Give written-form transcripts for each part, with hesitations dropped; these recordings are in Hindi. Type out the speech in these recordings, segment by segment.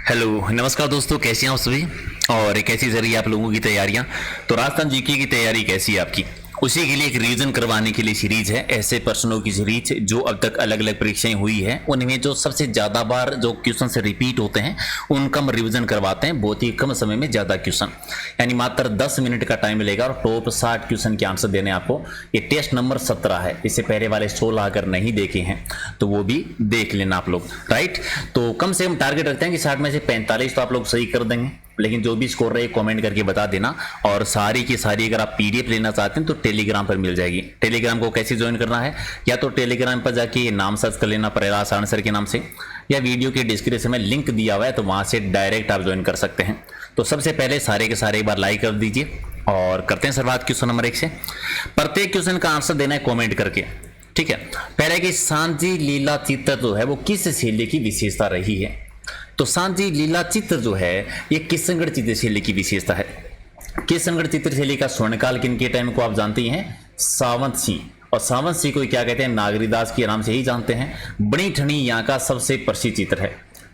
हेलो नमस्कार दोस्तों, कैसे हैं आप सभी। और कैसी चल रही है आप लोगों की तैयारियां। तो राजस्थान जीके की तैयारी कैसी है आपकी, उसी के लिए एक रिवीजन करवाने के लिए सीरीज है, ऐसे प्रश्नों की सीरीज जो अब तक अलग अलग परीक्षाएं हुई है उनमें जो सबसे ज़्यादा बार जो क्वेश्चन से रिपीट होते हैं उनका हम रिवीजन करवाते हैं बहुत ही कम समय में ज़्यादा क्वेश्चन, यानी मात्र 10 मिनट का टाइम मिलेगा और टॉप 60 क्वेश्चन के आंसर देने आपको। ये टेस्ट नंबर 17 है, इससे पहले वाले 16 अगर नहीं देखे हैं तो वो भी देख लेना आप लोग, राइट। तो कम से कम टारगेट रखते हैं कि 60 में से 45 तो आप लोग सही कर देंगे, लेकिन जो भी स्कोर रहे कमेंट करके बता देना। और सारी की सारी अगर आप पीडीएफ लेना चाहते हैं तो टेलीग्राम पर मिल जाएगी। टेलीग्राम को कैसे ज्वाइन करना है, या तो टेलीग्राम पर जाके नाम सर्च कर लेना प्रयास आंसर के नाम से, या वीडियो के डिस्क्रिप्शन में लिंक दिया हुआ है तो वहां से डायरेक्ट आप ज्वाइन कर सकते हैं। तो सबसे पहले सारे के सारे एक बार लाइक कर दीजिए और करते हैं शुरुआत क्वेश्चन नंबर 1 से। प्रत्येक क्वेश्चन का आंसर देना है कॉमेंट करके, ठीक है। पहले कि सांझी लीला चित्र जो है वो किस शैली की विशेषता रही है। तो सांझी लीला चित्र जो है ये किशनगढ़ चित्र शैली की विशेषता है। किशनगढ़ चित्र शैली का स्वर्णकाल किन के टाइम को आप जानते ही हैं, सावंत सिंह। और सावंत सिंह को क्या कहते हैं, नागरीदास के नाम से ही जानते हैं। बनी ठनी यहाँ का सबसे प्रसिद्ध चित्र है।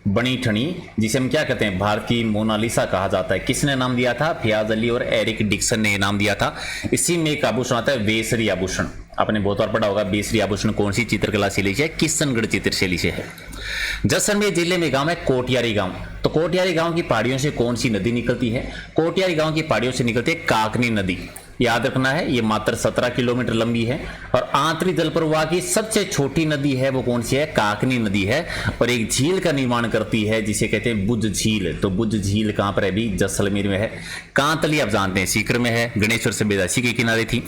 बनी ठनी जिसे हम क्या कहते हैं, भारत की मोनालिसा कहा जाता है। किसने नाम दिया था, फयाज अली और एरिक डिक्सन ने नाम दिया था। इसी में एक आभूषण आता है वेसरी आभूषण, आपने बहुत बार पढ़ा होगा। बेसरी आभूषण कौन सी चित्रकला शैली से है, किशनगढ़ चित्र शैली से है। जैसलमेर जिले में गांव है कोटियारी गांव। तो कोटियारी गांव की पहाड़ियों से कौन सी नदी निकलती है, कोटियारी गांव की पहाड़ियों से निकलती है काकनी नदी। याद रखना है, ये मात्र 17 किलोमीटर लंबी है और आंतरिक जल प्रवाह की सबसे छोटी नदी है वो कौन सी है, काकनी नदी है। और एक झील का निर्माण करती है जिसे कहते हैं बुज झील। तो बुज झील कहां पर है, भी जैसलमेर में है। कांतली आप जानते हैं सीकर में है, गणेश्वर सभ्यता इसी के किनारे थी।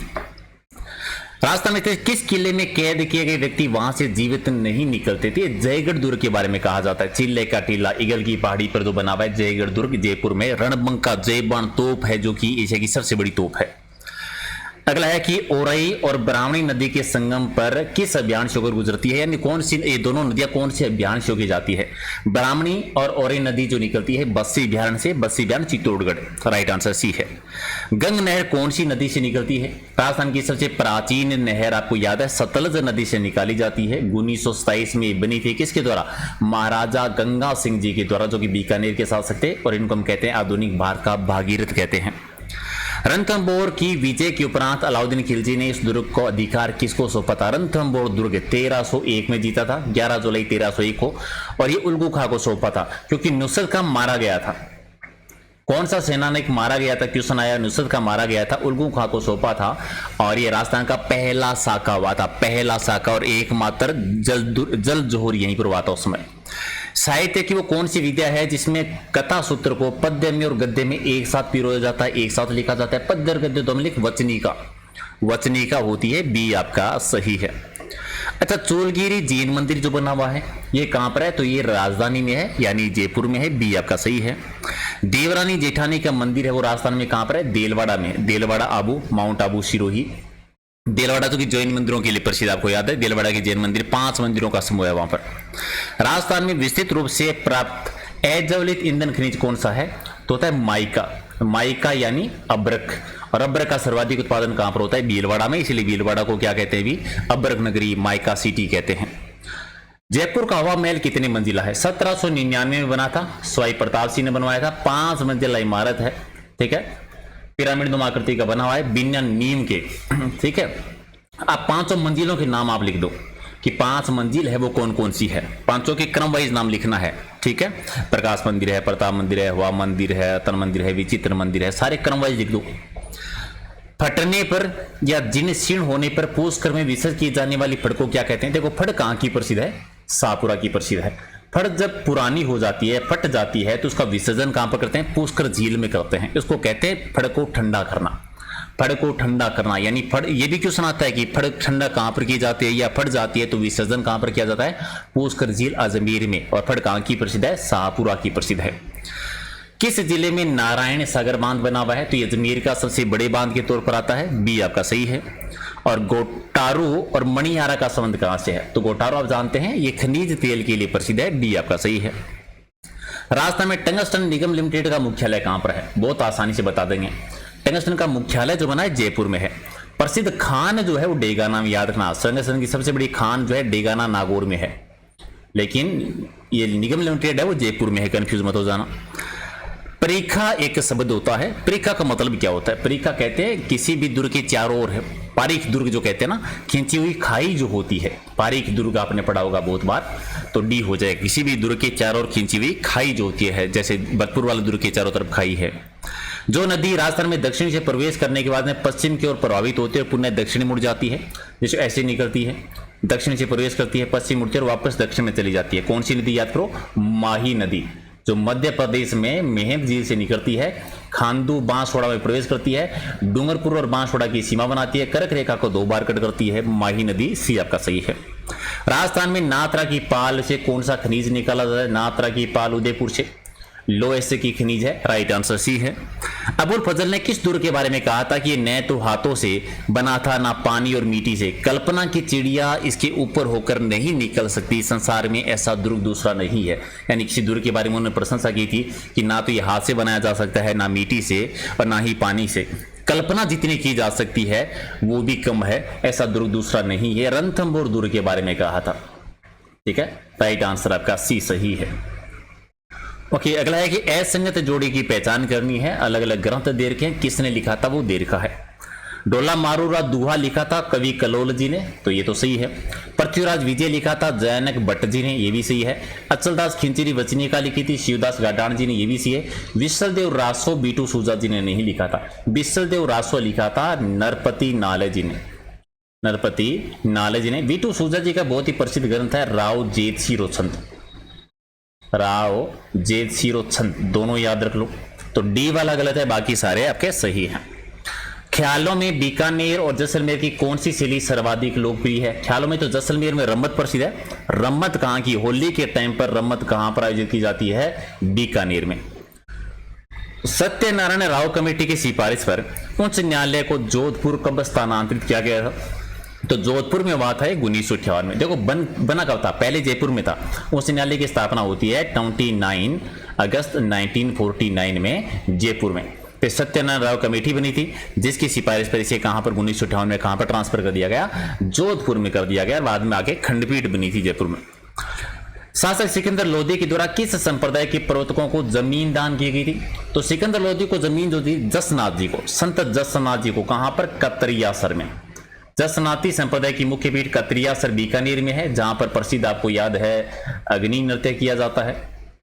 राजस्थान में किस किले में कैद किए गए व्यक्ति वहां से जीवित नहीं निकलते थे, जयगढ़ दुर्ग के बारे में कहा जाता है। चिल्ले का टीला ईगल की पहाड़ी पर जो बना हुआ है जयगढ़ दुर्ग, जयपुर में। रणबंका जयबान तोप है जो कि एशिया की सबसे बड़ी तोप है। अगला है कि ओरई और ब्राह्मणी नदी के संगम पर किस अभियान से होकर गुजरती है, यानी कौन सी, ये दोनों नदियां कौन से अभियान से होकर जाती है। ब्राह्मणी और ओरई नदी जो निकलती है बस्सी अभ्यारण से, बस्सी अभ्यारण चित्तौड़गढ़, राइट आंसर सी है। गंग नहर कौन सी नदी से निकलती है, राजस्थान की सबसे प्राचीन नहर आपको याद है सतलज नदी से निकाली जाती है। 1927 में बनी थी, किसके द्वारा, महाराजा गंगा सिंह जी के द्वारा, जो कि बीकानेर के शासक थे। और इनको हम कहते हैं आधुनिक भारत का भागीरथ कहते हैं। रणथंभौर की विजय के उपरांत अलाउद्दीन खिलजी ने इस दुर्ग को अधिकार किसको सौंपा था। रणथंभौर दुर्ग 1301 में जीता था, 11 जुलाई 1301 को। और ये उल्गू खां को सौंपा था क्योंकि नुसरत खां मारा गया था। कौन सा सेनानिक मारा गया था, क्वेश्चन आया, नुसरत खां मारा गया था, उल्गू खां को सौंपा था। और ये राजस्थान का पहला साका हुआ था, पहला साका, और एकमात्र जल जोहर यहीं पर हुआ था उस समय। साहित्य की वो कौन सी विद्या है जिसमें कथा सूत्र को पद्य में और गद्य में एक साथ पिरोया जाता है, एक साथ लिखा जाता है। पद्य और गद्य दोनों लिख वचनिका, वचनिका होती है, बी आपका सही है। अच्छा, चोलगिरी जैन मंदिर जो बना हुआ है ये कहां पर है, तो ये राजधानी में है, यानी जयपुर में है, बी आपका सही है। देवरानी जेठानी का मंदिर है वो राजस्थान में कहां पर है, देलवाड़ा में। देलवाड़ा आबू, माउंट आबू सिरोही। देलवाड़ा तो कि जैन मंदिरों के लिए प्रसिद्ध, आपको याद है देलवाड़ा के जैन मंदिर, 5 मंदिरों का समूह है वहां पर। राजस्थान में विस्तृत रूप से प्राप्त अज्वलित ईंधन खनिज कौन सा है, तो होता है माइका। माइका यानी अब्रक। और अब्रक का सर्वाधिक उत्पादन कहां पर होता है, भीलवाड़ा में, इसलिए भीलवाड़ा को क्या कहते हैं भी, अब्रक नगरी, माइका सिटी कहते हैं। जयपुर का हवा महल कितने मंजिला है, 1799 में बना था, सवाई प्रताप सिंह ने बनवाया था। 5 मंजिला इमारत है, ठीक है, पिरामिड नुमा आकृति का बना हुआ है, बिना नीम के, ठीक है। आप 5 मंजिलों के नाम आप लिख दो कि 5 मंजिल है वो कौन कौन सी है, 5 के क्रम वाइज नाम लिखना है, ठीक है। प्रकाश मंदिर है, प्रताप मंदिर है, हवा मंदिर है, तन मंदिर है, विचित्र मंदिर है, सारे क्रम वाइज लिख दो। फटने पर या जिन क्षीण होने पर पुष्कर में विसर्जित की जाने वाली फड़ को क्या कहते हैं। देखो फड़ कहां की प्रसिद्ध है, शाहपुरा की प्रसिद्ध है। फड़ जब पुरानी हो जाती है, फट जाती है, तो उसका विसर्जन कहां पर करते हैं, पुष्कर झील में करते हैं। इसको कहते हैं फड़ को ठंडा करना, फड़ को ठंडा करना। यानी फड़, ये भी क्यों सुनाता है कि फड़ ठंडा कहां पर की जाती है, या फट जाती है तो विसर्जन कहां पर किया जाता है, पुष्कर झील अजमेर में। और फड़ कहां की प्रसिद्ध है, शाहपुरा की प्रसिद्ध है। किस जिले में नारायण सागर बांध बना हुआ है, तो ये अजमेर का सबसे बड़े बांध के तौर पर आता है, बी आपका सही है। और गोटारू और मणिहारा का संबंध कहां से है, तो गोटारू आप जानते हैं ये खनिज तेल के लिए प्रसिद्ध है, बी आपका सही है। राजस्थान में टंगस्टन निगम लिमिटेड का मुख्यालय कहां पर है, बहुत आसानी से बता देंगे। टंगस्टन का मुख्यालय जो बना है जयपुर में है। प्रसिद्ध खान जो है वो डेगाना में, याद रखना, टंगस्टन की सबसे बड़ी खान जो है डेगाना नागौर में है। लेकिन ये निगम लिमिटेड है वो जयपुर में है, कंफ्यूज मत हो जाना। परीखा एक शब्द होता है। परीखा का मतलब क्या होता है? परीखा कहते हैं किसी भी दुर्ग के चारों ओर है, पारीख दुर्ग जो कहते हैं ना, खींची हुई खाई जो होती है, पारीख दुर्ग आपने पढ़ा होगा बहुत बार, तो डी हो जाएगा। किसी भी दुर्ग के चारों ओर खींची हुई खाई जो होती है, जैसे बलपुर वाले दुर्ग के चारों तरफ खाई है। जो नदी राजस्थान में दक्षिण से प्रवेश करने के बाद में पश्चिम की ओर प्रभावित होती है और पुनः दक्षिण मुड़ जाती है, जैसे ऐसे निकलती है, दक्षिण से प्रवेश करती है, पश्चिम मुड़ती है और वापस दक्षिण में चली जाती है। कौन सी नदी? याद करो, माही नदी, जो मध्य प्रदेश में मेहंद झील से निकलती है, खांडू बांसवाड़ा में प्रवेश करती है, डूंगरपुर और बांसवाड़ा की सीमा बनाती है, कर्क रेखा को 2 बार कट करती है, माही नदी। सी आपका सही है। राजस्थान में नात्रा की पाल से कौन सा खनिज निकाला जाता है? नात्रा की पाल उदयपुर से, लोएस्ट की खनिज है, राइट आंसर सी है। अबुल फजल ने किस दुर्ग के बारे में कहा था कि ये न तो हाथों से बना था ना पानी और मिट्टी से, कल्पना की चिड़िया इसके ऊपर होकर नहीं निकल सकती, संसार में ऐसा दुर्ग दूसरा नहीं है। यानी किसी दुर्ग के बारे में उन्होंने प्रशंसा की थी कि ना तो ये हाथ से बनाया जा सकता है, ना मिट्टी से और ना ही पानी से, कल्पना जितनी की जा सकती है वो भी कम है, ऐसा दुर्ग दूसरा नहीं है। रणथंभौर दुर्ग के बारे में कहा था। ठीक है, राइट आंसर आपका सी सही है। ओके, अगला है कि असंगत जोड़ी की पहचान करनी है। अलग अलग ग्रंथ दे रखे हैं, किसने लिखा था वो दे रखा है। डोला मारूरा दुहा लिखा था कवि कलोल जी ने, तो ये तो सही है। पृथ्वीराज विजय लिखा था जयनक भट्ट जी ने, ये भी सही है। अचलदास खिंचरी वचनिका लिखी थी शिवदास गाडाण जी ने, ये भी सही है। विशलदेव रासो बीटू सूजा जी ने नहीं लिखा था। विशलदेव रासो लिखा था नरपति नाले जी ने, नरपति नाले जी ने। बीटू सूजा जी का बहुत ही प्रसिद्ध ग्रंथ है राव जेत सिरो छंद, राव जेत सिरो छंद, दोनों याद रख लो। तो डी वाला गलत है, बाकी सारे आपके सही हैं। ख्यालों में बीकानेर और जैसलमेर की कौन सी शैली सर्वाधिक लोकप्रिय है? ख्यालों में तो जैसलमेर में रम्मत प्रसिद्ध है। रम्मत कहां की? होली के टाइम पर रम्मत कहां पर आयोजित की जाती है? बीकानेर में। सत्यनारायण राव कमेटी की सिफारिश पर उच्च न्यायालय को जोधपुर कब स्थानांतरित किया गया था? तो जोधपुर में हुआ था 1958 में। देखो बना कब था? पहले जयपुर में था। उच्च न्यायालय की स्थापना होती है 29 अगस्त 1949 में जयपुर में। फिर सत्यनारायण राव कमेटी बनी थी जिसकी सिफारिश पर इसे कहां पर 1958 में कहां पर ट्रांसफर कर दिया गया? जोधपुर में कर दिया गया। बाद में आके खंडपीठ बनी थी जयपुर में। शासक सिकंदर लोधी के द्वारा किस संप्रदाय के प्रवर्तकों को जमीन दान की गई थी? तो सिकंदर लोधी को जमीन जो थी जसनाथ जी को, संत जसनाथ जी को, कहां पर? कतरियासर में। जसनाती संप्रदाय की मुख्य पीठ कतरियासर बीकानेर में है, जहां पर प्रसिद्ध आपको याद है अग्नि नृत्य किया जाता है।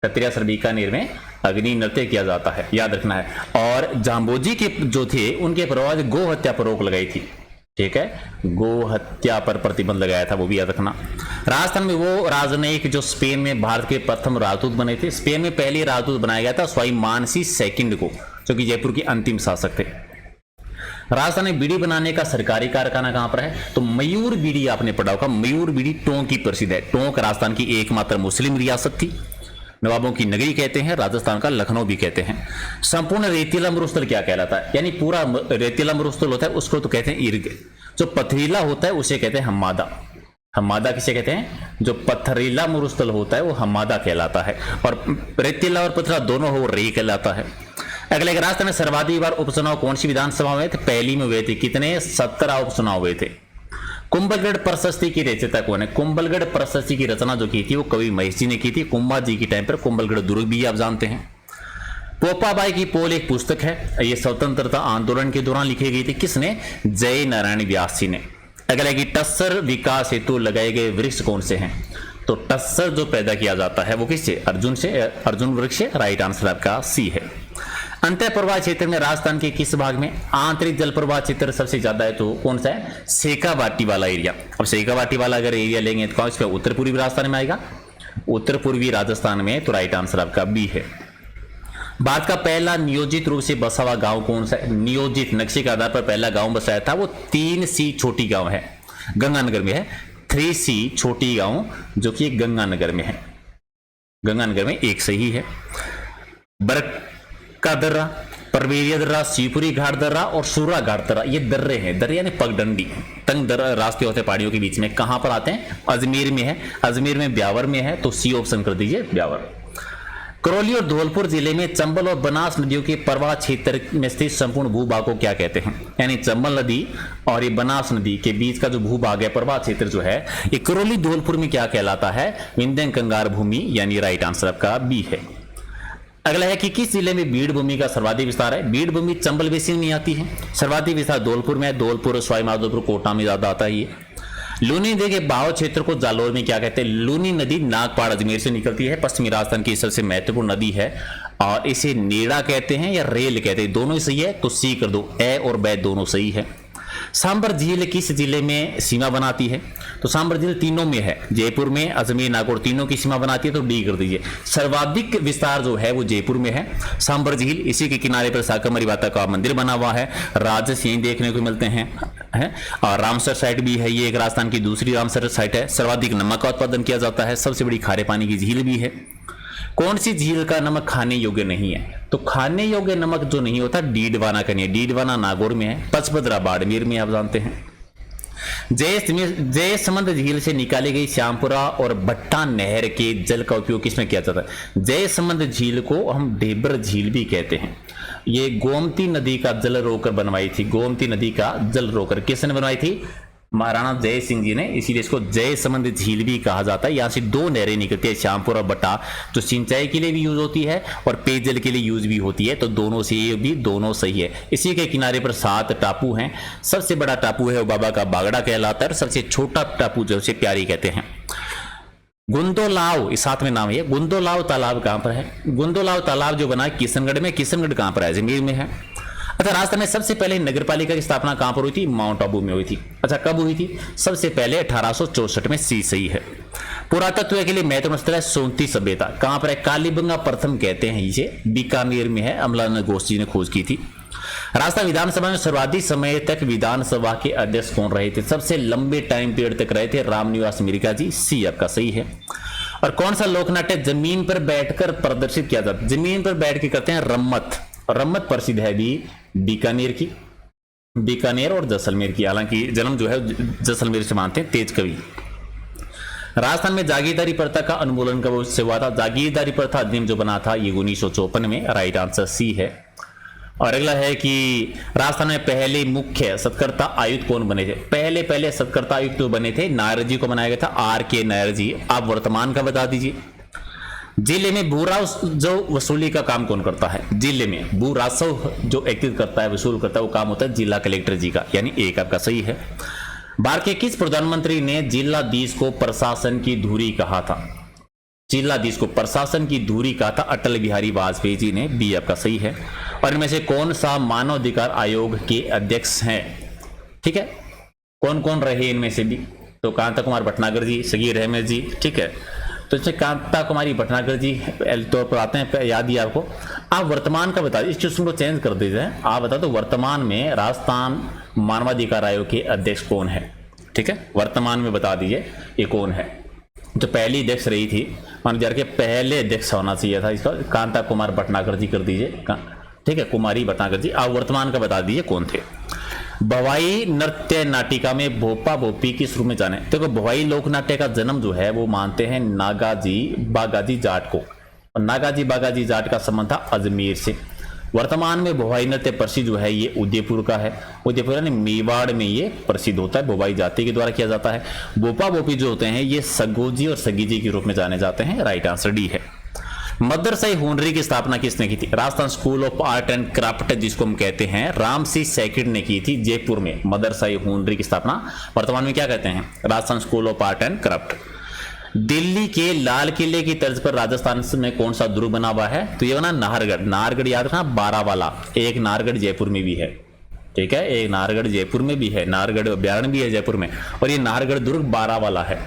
कतरियासर बीकानेर में अग्नि नृत्य किया जाता है, याद रखना है। और जाम्बोजी के जो थे उनके प्रभाव गो हत्या पर रोक लगाई थी। ठीक है, गो हत्या पर प्रतिबंध लगाया था, वो भी याद रखना। राजस्थान में वो राजनयिक जो स्पेन में भारत के प्रथम राजदूत बने थे। स्पेन में पहले राजदूत बनाया गया था स्वाई मानसी सेकंड को, जो कि जयपुर के अंतिम शासक थे। राजस्थान में बीड़ी बनाने का सरकारी कारखाना कहां पर है? तो मयूर बीड़ी आपने पढ़ा होगा। मयूर बीड़ी टोंक की प्रसिद्ध है। टोंक राजस्थान की एकमात्र मुस्लिम रियासत थी। नवाबों की नगरी कहते हैं, राजस्थान का लखनऊ भी कहते हैं। संपूर्ण रेतीला मरुस्थल क्या कहलाता है? यानी पूरा रेतीला मरुस्थल होता है उसको तो कहते हैं इर्ग। जो पथरीला होता है उसे कहते हैं हम्मादा। हम्मादा किसे कहते हैं? जो पथरीला मरुस्थल होता है वो हम्मादा कहलाता है, और रेतीला और पथरा दोनों हो रे कहलाता है। अगले, राजस्थान में सर्वाधिक बार उपचुनाव कौन सी विधानसभा में थे? पहली में हुए थे। कितने? 17 उपचुनाव हुए थे। कुंभलगढ़ प्रशस्ति की रचयिता कौन है? कुंभलगढ़ प्रशस्ति की रचना जो की थी वो कवि महेश जी ने की थी। कुंभा जी की टाइम पर कुंभलगढ़ दुर्ग भी आप जानते हैं। पोपाबाई की पोल एक पुस्तक है, ये स्वतंत्रता आंदोलन के दौरान लिखी गई थी। किसने? जय नारायण व्यास जी ने। अगला कि टस्सर विकास हेतु लगाए गए वृक्ष कौन से हैं? तो टस्सर जो पैदा किया जाता है वो किससे? अर्जुन से, अर्जुन वृक्ष से। राइट आंसर आपका सी है। अंतर प्रवाह क्षेत्र में राजस्थान के किस भाग में आंतरिक जल प्रवाह क्षेत्र सबसे ज्यादा है? तो कौन सा है? शेखावाटी वाला एरिया। अब शेखावाटी वाला अगर एरिया लेंगे तो कौन सा? उत्तर पूर्वी राजस्थान में आएगा, उत्तर पूर्वी राजस्थान में। तो राइट आंसर आपका बी है। भारत का पहला नियोजित रूप से बसा हुआ गांव कौन सा है? नियोजित नक्शे के आधार पर पहला गांव बसाया था वो 3C छोटी गांव है, गंगानगर में है। 3C छोटी गांव जो कि गंगानगर में है, गंगानगर में एक सही है। बरक का दर्रा, परवेरिया दर्रा, शिवपुरी घाट दर्रा और सूरा घाट दर्रा, ये दर्रे हैं। दर्रे यानी पगडंडी, तंग दर्रा रास्ते होते हैं पहाड़ियों के बीच में। कहां पर आते हैं? अजमेर में है। अजमेर में ब्यावर में है, तो सी ऑप्शन कर दीजिए ब्यावर। करौली और धौलपुर जिले में चंबल और बनास नदियों के प्रवाह क्षेत्र में स्थित संपूर्ण भूभाग को क्या कहते हैं? यानी चंबल नदी और ये बनास नदी के बीच का जो भूभाग है, प्रवाह क्षेत्र जो है, ये करौली धौलपुर में क्या कहलाता है? विंध्यन कंगार भूमि, यानी राइट आंसर आपका बी है। अगला है कि किस जिले में बीड़ भूमि का सर्वाधिक विस्तार है? बीड़ भूमि चंबल बेसिन में आती है। सर्वाधिक विस्तार धौलपुर में है। धौलपुर, सवाई माधोपुर, कोटा में ज्यादा आता है ये। लूनी नदी के बहाव क्षेत्र को जालोर में क्या कहते हैं? लूनी नदी नागपाड़ अजमेर से निकलती है, पश्चिमी राजस्थान की सबसे महत्वपूर्ण नदी है और इसे नेड़ा कहते हैं या रेल कहते हैं, दोनों ही सही है, तो सी कर दो, ए और बै दोनों सही है। सांबर झील किस जिले में सीमा बनाती है? तो सांबर झील तीनों में है, जयपुर में, अजमेर, नागौर, तीनों की सीमा बनाती है, तो डी कर दीजिए। सर्वाधिक विस्तार जो है वो जयपुर में है सांबर झील। इसी के किनारे पर साकमरी माता का मंदिर बना हुआ है, राजस यहीं देखने को मिलते हैं और रामसर साइट भी है, ये एक राजस्थान की दूसरी रामसर साइट है। सर्वाधिक नमक का उत्पादन किया जाता है, सबसे बड़ी खारे पानी की झील भी है। कौन सी झील का नमक खाने योग्य नहीं है? तो खाने योग्य नमक जो नहीं होता, डीडवाना का नहीं है। डीडवाना नागौर में है, पचपदरा बाड़मेर में, आप जानते हैं। जयसमंद झील से निकाली गई श्यामपुरा और भट्टा नहर के जल का उपयोग किसमें किया जाता है? जयसमंद झील को हम ढेबर झील भी कहते हैं। ये गोमती नदी का जल रोकर बनवाई थी। गोमती नदी का जल रोकर किसने बनवाई थी? महाराणा जय सिंह जी ने, इसीलिए इसको जयसमंद झील भी कहा जाता है। यहाँ से दो नहरें निकलती है, श्यामपुर और बट्टा, जो सिंचाई के लिए भी यूज होती है और पेयजल के लिए यूज भी होती है, तो दोनों से ये भी दोनों सही है। इसी के किनारे पर 7 टापू हैं। सबसे बड़ा टापू है वो बाबा का बागड़ा कहलाता है और सबसे छोटा टापू जो उसे प्यारी कहते हैं। गुंदोलाव, इस साथ में नाम है। गुंदोलाव तालाब कहां पर है? गुंदोलाव तालाब जो बना है किशनगढ़ में। किशनगढ़ कहां पर है? अजमेर में है। अच्छा, राजस्थान में सबसे पहले नगर पालिका की स्थापना कहां पर हुई थी? माउंट आबू में हुई थी। अच्छा, कब हुई थी? सबसे पहले 1864 में। सी सही है। पुरातत्व के लिए महत्वपूर्ण स्थल है सोंती सभ्यता, कहां पर है? कालीबंगा प्रथम कहते हैं इसे, बीकानेर में है, अमलानंद घोष जी ने खोज की थी। राजस्थान विधानसभा में सर्वाधिक समय तक विधानसभा के अध्यक्ष कौन रहे थे? सबसे लंबे टाइम पीरियड तक रहे थे रामनिवास मिरिका जी। सी आपका सही है। और कौन सा लोक नाट्य जमीन पर बैठकर प्रदर्शित किया जाता है? जमीन पर बैठ के करते हैं रम्मत। रम्मत प्रसिद्ध है भी बीकानेर की, बीकानेर और जैसलमेर की। हालांकि जन्म जो है जैसलमेर से मानते हैं तेज कवि। राजस्थान में जागीरदारी प्रथा का उन्मूलन कब से हुआ था? जागीरदारी प्रथा अधिनियम जो बना था ये 1954 में। राइट आंसर सी है। और अगला है कि राजस्थान में पहले मुख्य सत्कर्ता आयुक्त कौन बने थे? पहले सत्कर्ता आयुक्त जो बने थे नायर जी को बनाया गया था, R.K. नायर जी। आप वर्तमान का बता दीजिए। जिले में भू राजस्व जो वसूली का काम कौन करता है? जिले में भू राजस्व जो एकत्रित करता है, वसूल करता है, वो काम होता है जिला कलेक्टर जी का, यानी एक आपका सही है। भारत के किस प्रधानमंत्री ने जिलाधीश को प्रशासन की धुरी कहा था? जिलाधीश को प्रशासन की धुरी कहा था अटल बिहारी वाजपेयी जी ने। बी आपका सही है। और इनमें से कौन सा मानवाधिकार आयोग के अध्यक्ष हैं? ठीक है, कौन कौन रहे इनमें से भी? तो कांता कुमार भटनागर जी, सगीर अहमद जी, ठीक है। तो इसमें कांता कुमारी भटनागर जी तौर पर आते हैं, याद ही आपको। आप वर्तमान का बता दीजिए, इस क्वेश्चन को चेंज कर दीजिए। आप बता दो वर्तमान में राजस्थान मानवाधिकार आयोग के अध्यक्ष कौन है? ठीक है, वर्तमान में बता दीजिए ये कौन है। जो पहली अध्यक्ष रही थी मानवाधिकार के पहले अध्यक्ष होना चाहिए था इसका, कांता कुमार भटनागर जी कर दीजिए। ठीक है, कुमारी भटनागर जी। आप वर्तमान का बता दीजिए कौन थे। भवाई नृत्य नाटिका में भोपा भोपी किस रूप में जाने? देखो, भवाई लोक नाट्य का जन्म जो है वो मानते हैं नागाजी बागाजी जाट को, और नागाजी बागाजी जाट का संबंध था अजमेर से। वर्तमान में भवाई नृत्य प्रसिद्ध जो है ये उदयपुर का है। उदयपुर यानी मेवाड़ में ये प्रसिद्ध होता है, भोपाई जाति के द्वारा किया जाता है। भोपा भोपी जो होते हैं ये सगोजी और सगीजी के रूप में जाने जाते हैं। राइट आंसर डी है। मदरसा हुनरी की स्थापना किसने की थी? Rajasthan school of art and craft जिसको हम कहते हैं, रामसी सेकंड ने की थी जयपुर में। मदरसा हुनरी की स्थापना वर्तमान में क्या कहते हैं? Rajasthan school of art and craft. Delhi के लाल किले की तर्ज पर राजस्थान में कौन सा दुर्ग बना हुआ है? तो ये बना नाहरगढ़। नाहरगढ़ याद रखना, 12 वाला। एक नाहरगढ़ जयपुर में भी है, ठीक है, एक नाहरगढ़ जयपुर में भी है, नाहरगढ़ अभ्यारण्य भी है जयपुर में, और ये नाहरगढ़ दुर्ग 12 वाला है।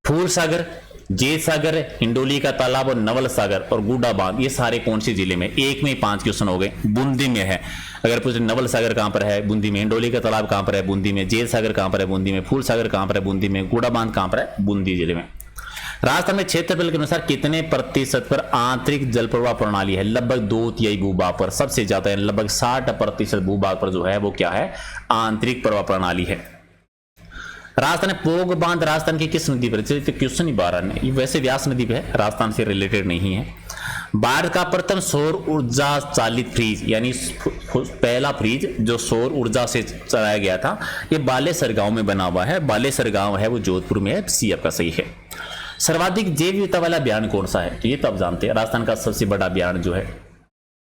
फूल सागर, जेत सागर, हिंडोली का तालाब और नवल सागर और गुडा बांध, ये सारे कौन से जिले में? एक में 5 क्वेश्चन हो गए। बूंदी में है। अगर पूछे नवल सागर कहां पर है? बूंदी में। हिंडोली का तालाब कहां पर है? बूंदी में। जेत सागर कहां पर है? बूंदी में। फूल सागर कहां पर है? बूंदी में। गुडा बांध कहां पर है? बूंदी जिले में। राजस्थान में क्षेत्रफल के अनुसार कितने प्रतिशत पर आंतरिक जल प्रवाह प्रणाली है? लगभग 2/3 भूभाग पर। सबसे ज्यादा है, लगभग 60% भूभाग पर जो है वो क्या है? आंतरिक प्रवाह प्रणाली है। राजस्थान में पोग बांध राजस्थान की किस नदी पर? क्वेश्चन ही 12 ने, ये वैसे व्यास नदी पे है, राजस्थान से रिलेटेड नहीं है। भारत का प्रथम सौर ऊर्जा चालित फ्रिज यानी पहला फ्रिज जो सौर ऊर्जा से चलाया गया था, ये बालेसर गांव में बना हुआ है। बालेसर गांव है वो जोधपुर में है। सी आपका सही है। सर्वाधिक जैव विविधता वाला अभ्यारण्य कौन सा है? तो ये तो आप जानते हैं, राजस्थान का सबसे बड़ा अभ्यारण्य जो है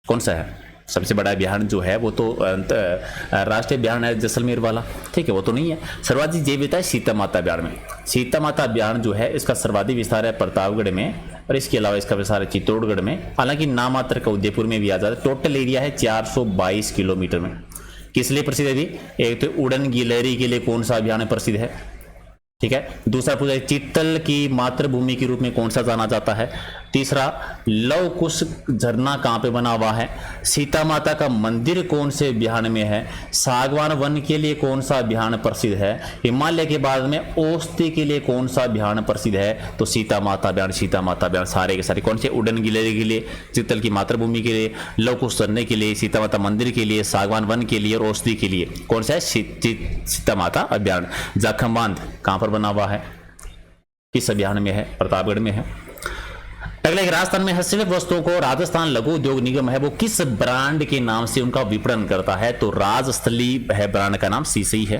कौन सा है? सबसे बड़ा अभ्यारण्य जो है वो तो राष्ट्रीय अभ्यारण्य है जैसलमेर वाला, ठीक है, वो तो नहीं है। सर्वाधिक जैव विविधता है सीता माता अभ्यारण्य में। सीता माता अभ्यारण्य जो है इसका सर्वाधिक विस्तार है प्रतापगढ़ में, और इसके अलावा इसका विस्तार है चित्तौड़गढ़ में। हालांकि नामात्र का उदयपुर में भी आ जाता है। टोटल एरिया है 422 किलोमीटर में। किस लिए प्रसिद्ध है भी? एक तो उड़न गिलहरी के लिए कौन सा अभ्यारण्य प्रसिद्ध है, ठीक है। दूसरा पूछा चित्तल की मातृभूमि के रूप में कौन सा जाना जाता है। तीसरा लव कुश झरना कहाँ पे बना हुआ है। सीता माता का मंदिर कौन से अभ्यारण्य में है। सागवान वन के लिए कौन सा अभ्यारण्य प्रसिद्ध है। हिमालय के बाद में औषधि के लिए कौन सा अभ्यारण्य प्रसिद्ध है। तो सीता माता अभ्यारण्य, सीता माता अभ्यारण्य सारे के सारे कौन से? उड़न गिलहरी के लिए, चित्तल की मातृभूमि के लिए, लव कुश झरने के लिए, सीता माता मंदिर के लिए, सागवान वन के लिए और औषधि के लिए कौन सा है? सीता माता अभ्यारण्य। जाखम बांध कहाँ पर बना हुआ है? किस अभ्यारण्य में है? प्रतापगढ़ में है। अगला एक राजस्थान में हस्तशिल्प वस्तुओं को राजस्थान लघु उद्योग निगम है वो किस ब्रांड के नाम से उनका विपणन करता है। तो राजस्थली है ब्रांड का नाम, सी सही है।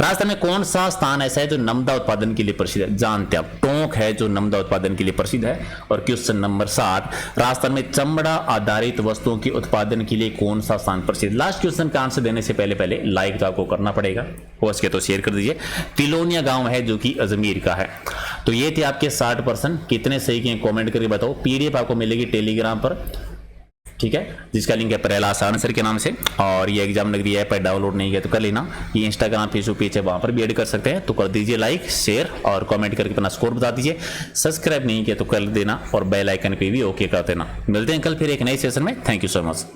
राजस्थान में कौन सा स्थान ऐसा है जो नमदा उत्पादन के लिए प्रसिद्ध है? जानते आप, टोंक है जो नमदा उत्पादन के लिए प्रसिद्ध है। और क्वेश्चन नंबर 60, राजस्थान में चमड़ा आधारित वस्तुओं के उत्पादन के लिए कौन सा स्थान प्रसिद्ध? लास्ट क्वेश्चन का आंसर देने से पहले लाइक तो आपको करना पड़ेगा, हो सके तो शेयर कर दीजिए। तिलोनिया गांव है जो कि अजमेर का है। तो ये थे आपके 60%। कितने सही किए कमेंट करके बताओ। पीडीएफ आपको मिलेगी टेलीग्राम पर, ठीक है, जिसका लिंक है प्रहलाद सारण सर के नाम से। और ये एग्जाम नगरी ऐप पर डाउनलोड नहीं किया तो कर लेना। ये इंस्टाग्राम फेसबुक पेज है, वहां पर भी ऐड कर सकते हैं। तो कर दीजिए लाइक शेयर और कमेंट करके अपना स्कोर बता दीजिए। सब्सक्राइब नहीं किया तो कर देना और बेल आइकन पे भी ओके कर देना। मिलते हैं कल फिर एक नए सेशन में। Thank you so much.